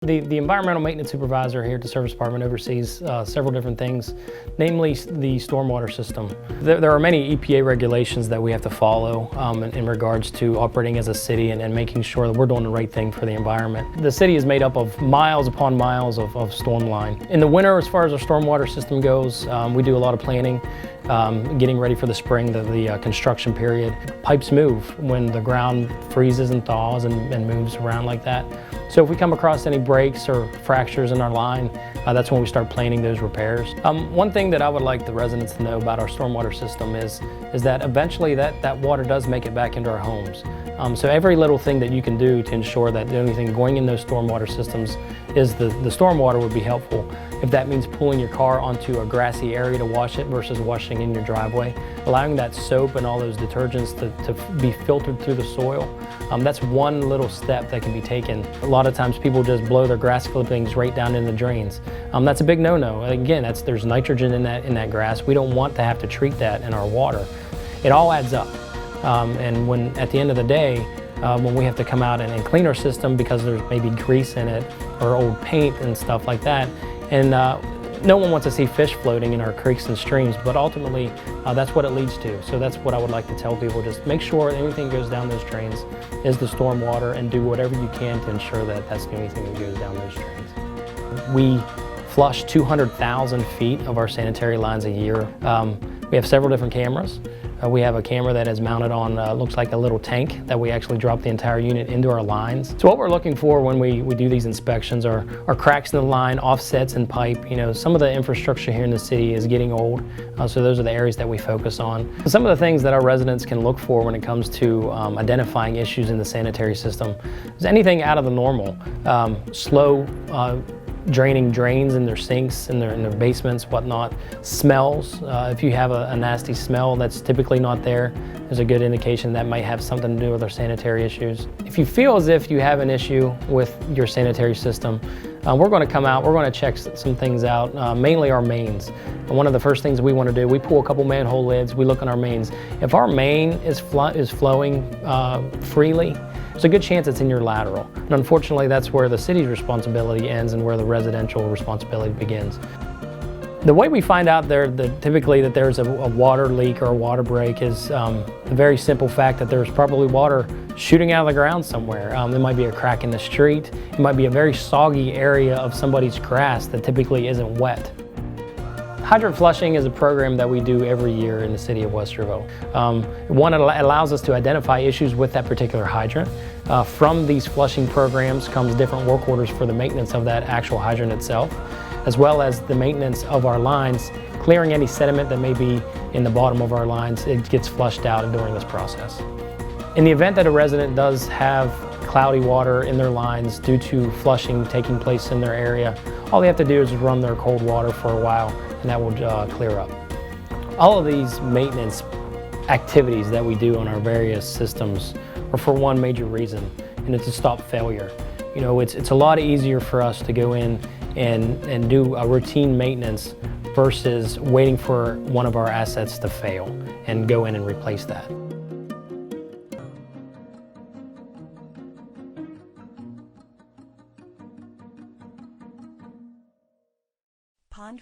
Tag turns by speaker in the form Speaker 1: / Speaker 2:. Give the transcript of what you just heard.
Speaker 1: The environmental maintenance supervisor here at the service department oversees several different things, namely the stormwater system. There are many EPA regulations that we have to follow in regards to operating as a city and making sure that we're doing the right thing for the environment. The city is made up of miles upon miles of storm line. In the winter, as far as our stormwater system goes, we do a lot of planning, getting ready for the spring, the construction period. Pipes move when the ground freezes and thaws and moves around like that. So if we come across any breaks or fractures in our line, that's when we start planning those repairs. One thing that I would like the residents to know about our stormwater system is that eventually that water does make it back into our homes. So every little thing that you can do to ensure that the only thing going in those stormwater systems is the stormwater would be helpful. If that means pulling your car onto a grassy area to wash it versus washing in your driveway, allowing that soap and all those detergents to be filtered through the soil, that's one little step that can be taken. A lot of times people just blow their grass clippings right down in the drains. That's a big no-no. Again, there's nitrogen in that grass. We don't want to have to treat that in our water. It all adds up. And when at the end of the day, when we have to come out and clean our system because there's maybe grease in it or old paint and stuff like that, and no one wants to see fish floating in our creeks and streams, but ultimately that's what it leads to. So that's what I would like to tell people. Just make sure anything that goes down those drains is the storm water, and do whatever you can to ensure that that's the only thing that goes down those drains. We flush 200,000 feet of our sanitary lines a year. We have several different cameras. We have a camera that is mounted on, looks like a little tank that we actually drop the entire unit into our lines. So what we're looking for when we do these inspections are cracks in the line, offsets in pipe. You know, some of the infrastructure here in the city is getting old, so those are the areas that we focus on. Some of the things that our residents can look for when it comes to identifying issues in the sanitary system is anything out of the normal. Slow draining drains in their sinks, in their basements, whatnot. Smells, if you have a nasty smell that's typically not there, there's a good indication that might have something to do with our sanitary issues. If you feel as if you have an issue with your sanitary system, we're going to come out, we're going to check some things out, mainly our mains. And one of the first things we want to do, we pull a couple manhole lids, we look on our mains. If our main is flowing freely, there's a good chance it's in your lateral. And unfortunately, that's where the city's responsibility ends and where the residential responsibility begins. The way we find out typically that there's a water leak or a water break is the very simple fact that there's probably water shooting out of the ground somewhere. There might be a crack in the street. It might be a very soggy area of somebody's grass that typically isn't wet. Hydrant flushing is a program that we do every year in the city of Westerville. One, it allows us to identify issues with that particular hydrant. From these flushing programs comes different work orders for the maintenance of that actual hydrant itself, as well as the maintenance of our lines, clearing any sediment that may be in the bottom of our lines. It gets flushed out during this process. In the event that a resident does have cloudy water in their lines due to flushing taking place in their area, all they have to do is run their cold water for a while, and that will clear up. All of these maintenance activities that we do on our various systems are for one major reason, and it's to stop failure. You know, it's a lot easier for us to go in and do a routine maintenance versus waiting for one of our assets to fail and go in and replace that.
Speaker 2: Pond